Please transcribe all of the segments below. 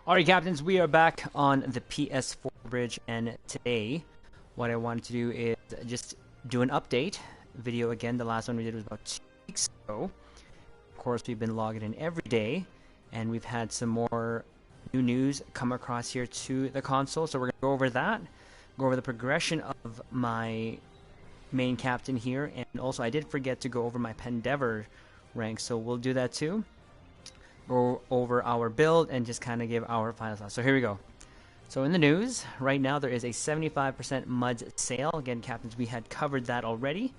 Alright, Captains, we are back on the PS4 bridge, and today what I wanted to do is just do an update video again. The last one we did was about 2 weeks ago. Of course, we've been logging in every day, and we've had some more new news come across here to the console, so we're going to go over that, go over the progression of my main captain here, and also I did forget to go over my pendeavor rank, so we'll do that too. Go over our build and just kind of give our final thoughts. So here we go. So in the news right now, there is a 75% MUDs sale. Again, Captains, we had covered that already.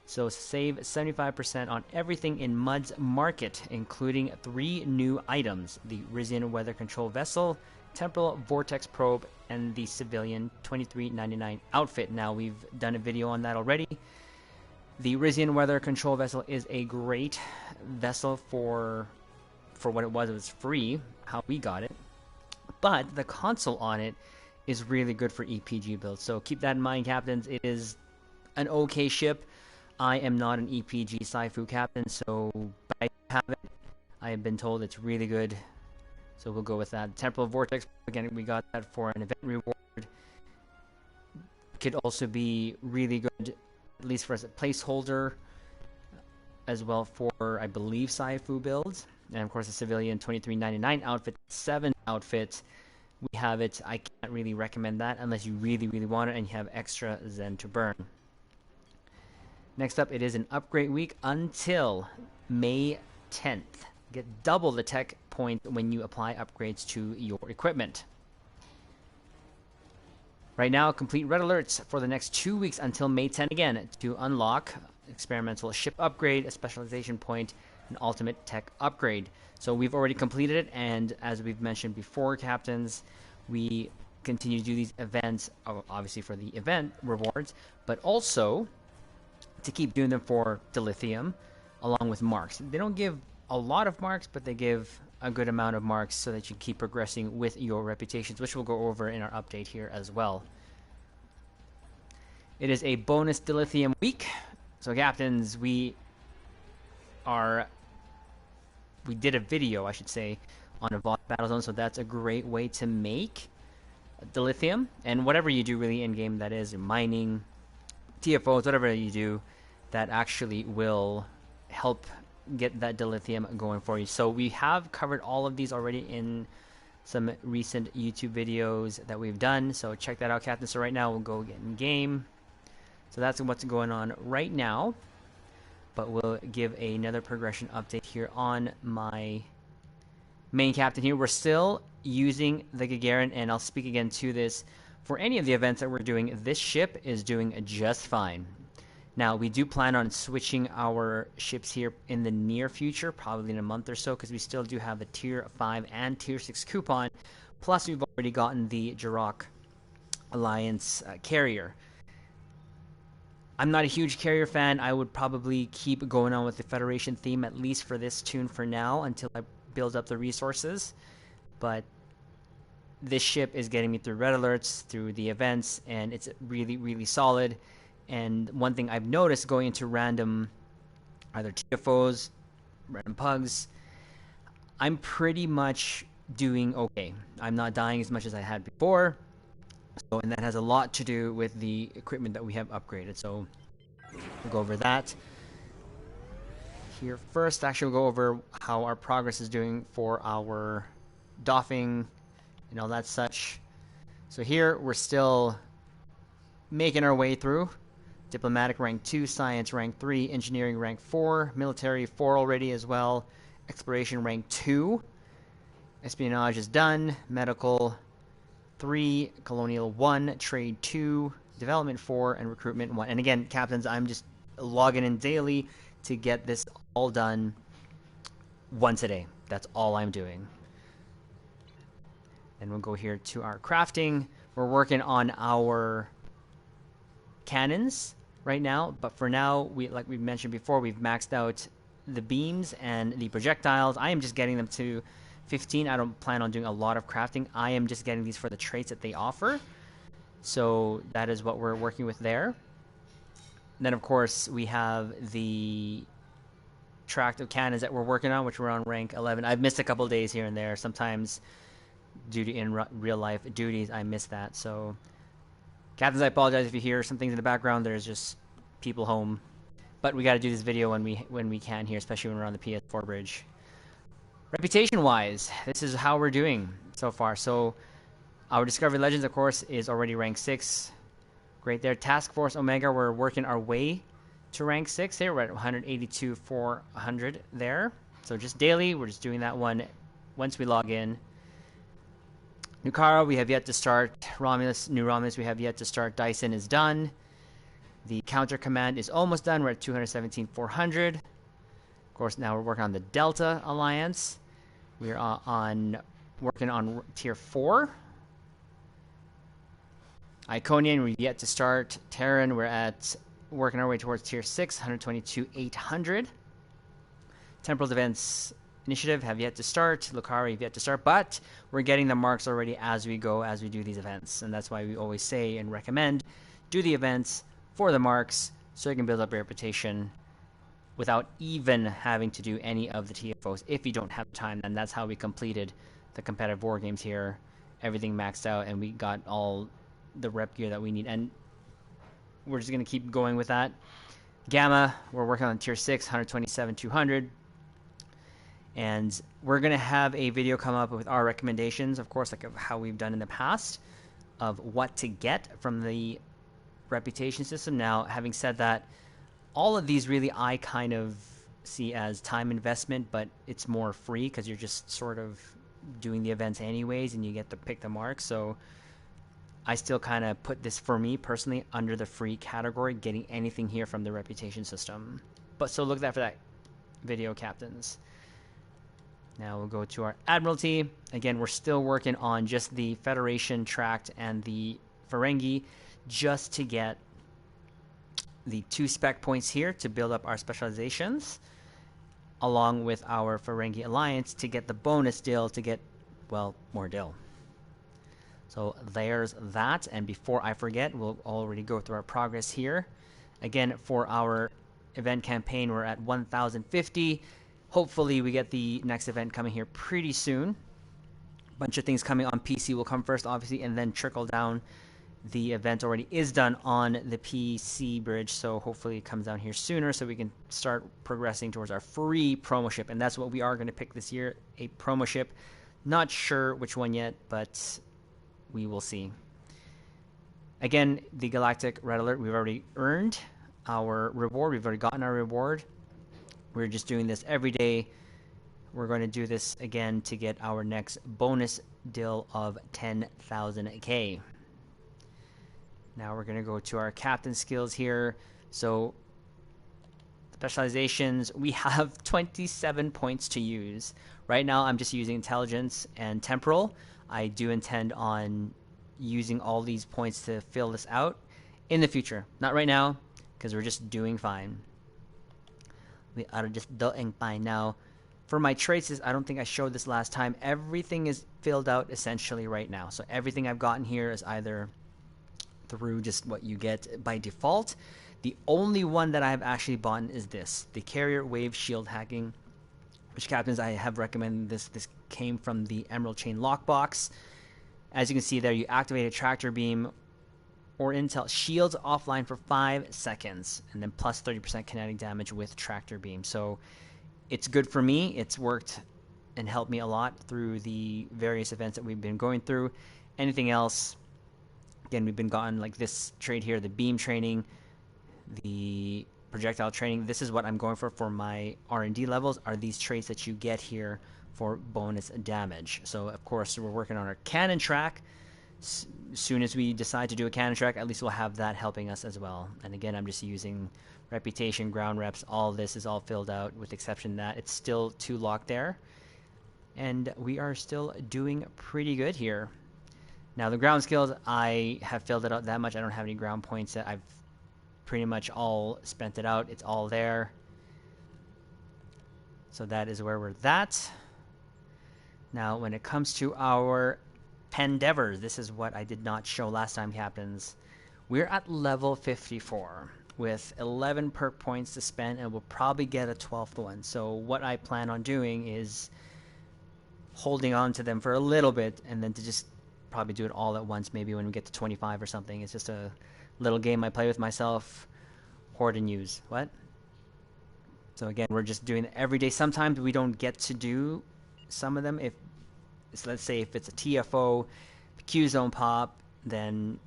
So save 75% on everything in MUDs Market, including 3 new items: the Rizian Weather Control Vessel, Temporal Vortex Probe, and the Civilian 2399 outfit. Now, we've done a video on that already. The Rizian Weather Control Vessel is a great vessel for what it was free, how we got it, but the console on it is really good for EPG builds, so keep that in mind, Captains. It is an okay ship. I am not an EPG Saifu captain, so but I have it. I have been told it's really good, so we'll go with that. Temporal Vortex, again, we got that for an event reward. Could also be really good, at least for as a placeholder, as well for, I believe, Saifu builds. And of course, the Civilian 2399 outfit, 7 outfit. We have it. I can't really recommend that unless you really, really want it and you have extra Zen to burn. Next up, it is an upgrade week until May 10th. Get double the tech points when you apply upgrades to your equipment. Right now, complete red alerts for the next 2 weeks until May 10 again to unlock experimental ship upgrade, a specialization point, an ultimate tech upgrade. So we've already completed it, and as we've mentioned before, Captains, we continue to do these events, obviously for the event rewards, but also to keep doing them for dilithium along with marks. They don't give a lot of marks, but they give a good amount of marks so that you keep progressing with your reputations, which we'll go over in our update here as well. It is a bonus dilithium week. So, Captains, we did a video, I should say, on Evolved Battlezone, so that's a great way to make dilithium. And whatever you do really in-game, that is, mining, TFOs, whatever you do, that actually will help get that dilithium going for you. So we have covered all of these already in some recent YouTube videos that we've done, so check that out, Captain. So right now, we'll go get in game. So that's what's going on right now. But we'll give another progression update here on my main captain here. We're still using the Gagarin, and I'll speak again to this. For any of the events that we're doing, this ship is doing just fine. Now, we do plan on switching our ships here in the near future, probably in a month or so, because we still do have a Tier 5 and Tier 6 coupon. Plus, we've already gotten the Jirok Alliance carrier. I'm not a huge carrier fan. I would probably keep going on with the Federation theme, at least for this tune for now, until I build up the resources. But this ship is getting me through red alerts, through the events, and it's really, really solid. And one thing I've noticed going into random, either TFOs, random pugs, I'm pretty much doing okay. I'm not dying as much as I had before. So, and that has a lot to do with the equipment that we have upgraded. So we'll go over that here first. Actually, we'll go over how our progress is doing for our doffing and all that such. So here we're still making our way through. Diplomatic rank 2, science rank 3, engineering rank 4, military 4 already as well, exploration rank 2, espionage is done, medical 3, colonial 1, trade 2, development 4, and recruitment 1. And again, Captains, I'm just logging in daily to get this all done once a day. That's all I'm doing. And we'll go here to our crafting. We're working on our cannons right now, but for now, like we mentioned before, we've maxed out the beams and the projectiles. I am just getting them to 15. I don't plan on doing a lot of crafting. I am just getting these for the traits that they offer. So that is what we're working with there. And then, of course, we have the tract of cannons that we're working on, which we're on rank 11. I've missed a couple days here and there. Sometimes due to real life duties, I missed that. So, captains, I apologize if you hear some things in the background. There's just people home, but we got to do this video when we can here, especially when we're on the PS4 bridge. Reputation wise, this is how we're doing so far. So, our Discovery Legends, of course, is already rank 6. Great there. Task Force Omega, we're working our way to rank 6 here. We're at 182 for 100 there. So just daily, we're just doing that one once we log in. Nukara, we have yet to start. New Romulus, we have yet to start. Dyson is done. The counter command is almost done. We're at 217 400. Of course, now we're working on the Delta Alliance. We're working on tier 4. Iconian, we've yet to start. Terran, we're at working our way towards tier 6, 122 800. Temporal Defense Initiative have yet to start. Lucaria have yet to start, but we're getting the marks already as we go, as we do these events. And that's why we always say and recommend do the events for the marks so you can build up your reputation without even having to do any of the TFOs. If you don't have time, then that's how we completed the competitive war games here. Everything maxed out and we got all the rep gear that we need, and we're just going to keep going with that. Gamma, we're working on tier 6, 127 200, and we're going to have a video come up with our recommendations, of course, like of how we've done in the past, of what to get from the reputation system. Now, having said that, all of these really I kind of see as time investment, but it's more free because you're just sort of doing the events anyways and you get to pick the mark. So I still kind of put this, for me personally, under the free category, getting anything here from the reputation system. But so look out for that video, captains. Now we'll go to our Admiralty. Again, we're still working on just the Federation tract and the Ferengi just to get the 2 spec points here to build up our specializations, along with our Ferengi Alliance to get the bonus deal to get, well, more deal. So there's that, and before I forget, we'll already go through our progress here. Again, for our event campaign, we're at 1,050. Hopefully we get the next event coming here pretty soon. Bunch of things coming on PC will come first, obviously, and then trickle down. The event already is done on the PC bridge, so hopefully it comes down here sooner so we can start progressing towards our free promo ship, and that's what we are going to pick this year, a promo ship. Not sure which one yet, but we will see. Again, the Galactic Red Alert, we've already earned our reward. We've already gotten our reward. We're just doing this every day. We're going to do this again to get our next bonus deal of 10,000K. Now we're going to go to our captain skills here. So specializations, we have 27 points to use. Right now I'm just using intelligence and temporal. I do intend on using all these points to fill this out in the future. Not right now, because we're just doing fine. We are just doing fine now. For my traits, I don't think I showed this last time. Everything is filled out essentially right now. So everything I've gotten here is either through just what you get by default. The only one that I have actually bought is this, the Carrier Wave Shield Hacking, which, captains, I have recommended this. This came from the Emerald Chain Lockbox. As you can see there, you activate a tractor beam or intel shields offline for 5 seconds, and then plus 30% kinetic damage with tractor beam. So it's good for me. It's worked and helped me a lot through the various events that we've been going through. Anything else, again, we've been gotten like this trade here, the beam training, the projectile training. This is what I'm going for my R&D levels, are these traits that you get here for bonus damage. So of course we're working on our cannon track. As soon as we decide to do a cannon track, at least we'll have that helping us as well. And again, I'm just using reputation, ground reps. All this is all filled out, with exception that it's still 2 locked there, and we are still doing pretty good here. Now the ground skills, I have filled it out that much. I don't have any ground points that I've pretty much all spent it out. It's all there. So that is where we're at. Now when it comes to our pendeavors, this is what I did not show last time, captains. We're at level 54 with 11 perk points to spend, and we'll probably get a 12th one. So what I plan on doing is holding on to them for a little bit, and then to just probably do it all at once, maybe when we get to 25 or something. It's just a little game I play with myself, hoard and use. What? So again, we're just doing it every day. Sometimes we don't get to do some of them. If so, let's say if it's a TFO, Q zone pop, then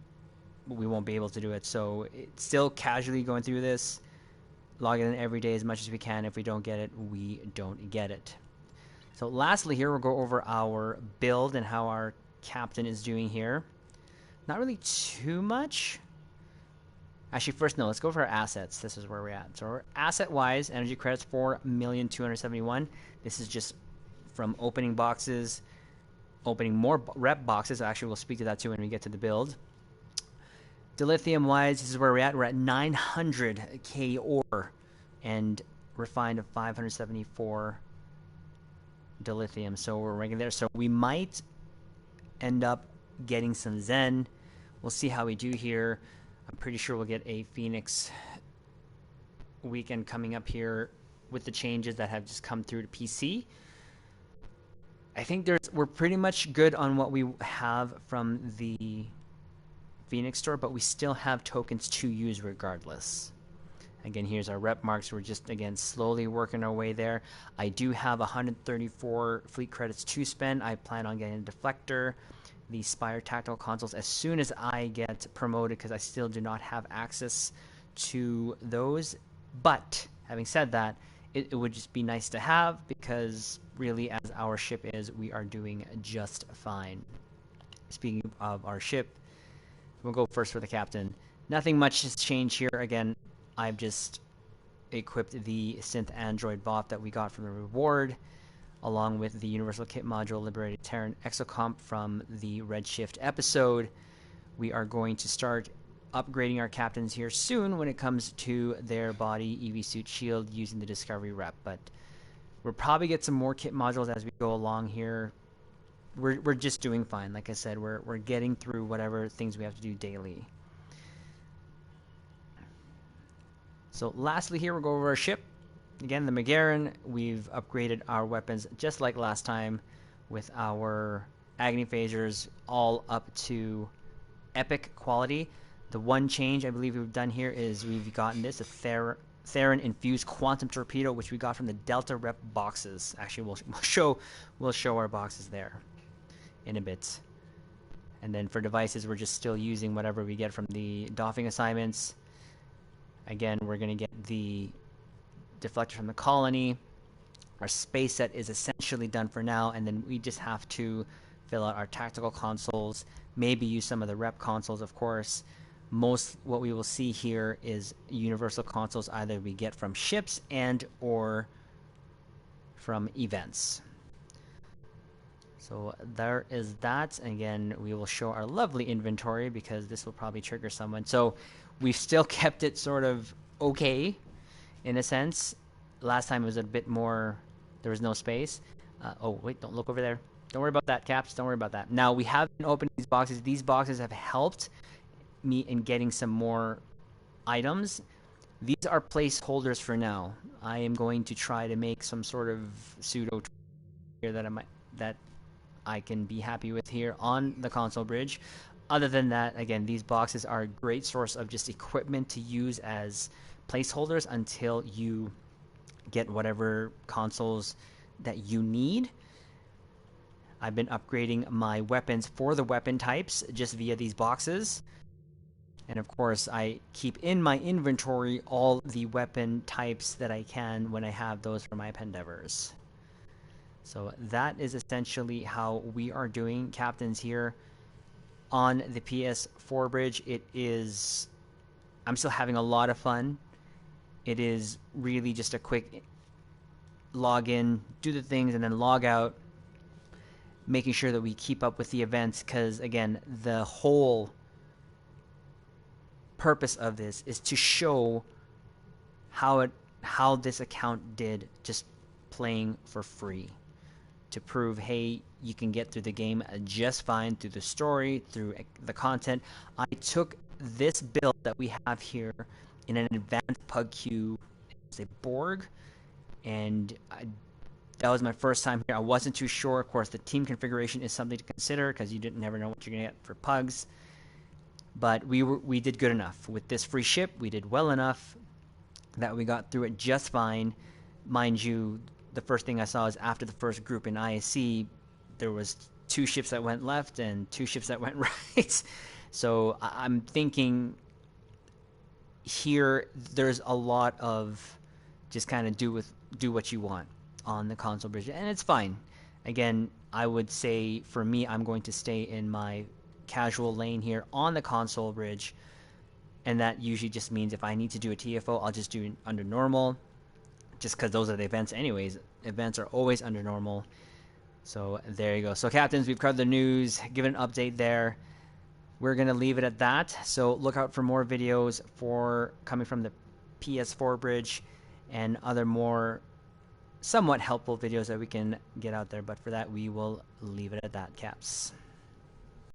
we won't be able to do it. So it's still casually going through this, logging in every day as much as we can. If we don't get it, we don't get it. So lastly here, we'll go over our build and how our captain is doing here. Not really too much. Actually, first, no, let's go for our assets. This is where we're at. So asset-wise, energy credits, 4,271,000. This is just from opening boxes, opening more rep boxes. Actually, we'll speak to that too when we get to the build. Dilithium-wise, this is where we're at. We're at 900k ore and refined of 574 dilithium. So we're ranking there. So we might end up getting some Zen. We'll see how we do here. I'm pretty sure we'll get a Phoenix weekend coming up here with the changes that have just come through to PC. I think we're pretty much good on what we have from the Phoenix store, but we still have tokens to use regardless. Again, here's our rep marks. We're just, again, slowly working our way there. I do have 134 fleet credits to spend. I plan on getting a deflector, the Spire tactical consoles, as soon as I get promoted, because I still do not have access to those. But having said that, it would just be nice to have, because really, as our ship is, we are doing just fine. Speaking of our ship, we'll go first for the captain. Nothing much has changed here. Again, I've just equipped the synth android bot that we got from the reward, along with the universal kit module liberated Terran exocomp from the Redshift episode. We are going to start upgrading our captains here soon when it comes to their body, EV suit, shield, using the Discovery rep. But we'll probably get some more kit modules as we go along here. We're just doing fine. Like I said, we're getting through whatever things we have to do daily. So lastly here, we'll go over our ship. Again, the Magarin, we've upgraded our weapons just like last time with our Agony Phasers all up to epic quality. The one change I believe we've done here is we've gotten this, a Theron infused quantum torpedo, which we got from the Delta rep boxes. Actually, we'll show our boxes there in a bit. And then for devices, we're just still using whatever we get from the doffing assignments. Again, we're going to get the deflector from the colony. Our space set is essentially done for now, and then we just have to fill out our tactical consoles, maybe use some of the rep consoles, of course. Most what we will see here is universal consoles either we get from ships and or from events. So there is that. And again, we will show our lovely inventory because this will probably trigger someone. So we've still kept it sort of okay in a sense. Last time it was a bit more, there was no space. Oh, wait, don't look over there. Don't worry about that, Caps. Don't worry about that. Now, we have been opening these boxes. These boxes have helped me in getting some more items. These are placeholders for now. I am going to try to make some sort of pseudo here that I can be happy with here on the console bridge. Other than that, again, these boxes are a great source of just equipment to use as placeholders until you get whatever consoles that you need. I've been upgrading my weapons for the weapon types just via these boxes. And of course, I keep in my inventory all the weapon types that I can when I have those for my pendeavors. So that is essentially how we are doing captains here on the PS4 bridge. I'm still having a lot of fun. It is really just a quick log in, do the things, and then log out, making sure that we keep up with the events, because again, the whole purpose of this is to show how this account did just playing for free, to prove, hey, you can get through the game just fine through the story, through the content. I took this build that we have here in an advanced PugQ, it's a Borg, and That was my first time here. I wasn't too sure. Of course, the team configuration is something to consider because you didn't never know what you're gonna get for pugs. But we did good enough with this free ship. We did well enough that we got through it just fine. Mind you, the first thing I saw is after the first group in ISC, there was 2 ships that went left and 2 ships that went right. So I'm thinking here there's a lot of just kind of do what you want on the console bridge, and it's fine. Again, I would say for me, I'm going to stay in my casual lane here on the console bridge, and that usually just means if I need to do a TFO, I'll just do it under normal, just because those are the events anyways. Events are always under normal. So there you go. So captains, we've covered the news, given an update there. We're going to leave it at that. So look out for more videos coming from the PS4 bridge and other more somewhat helpful videos that we can get out there. But for that, we will leave it at that, Caps.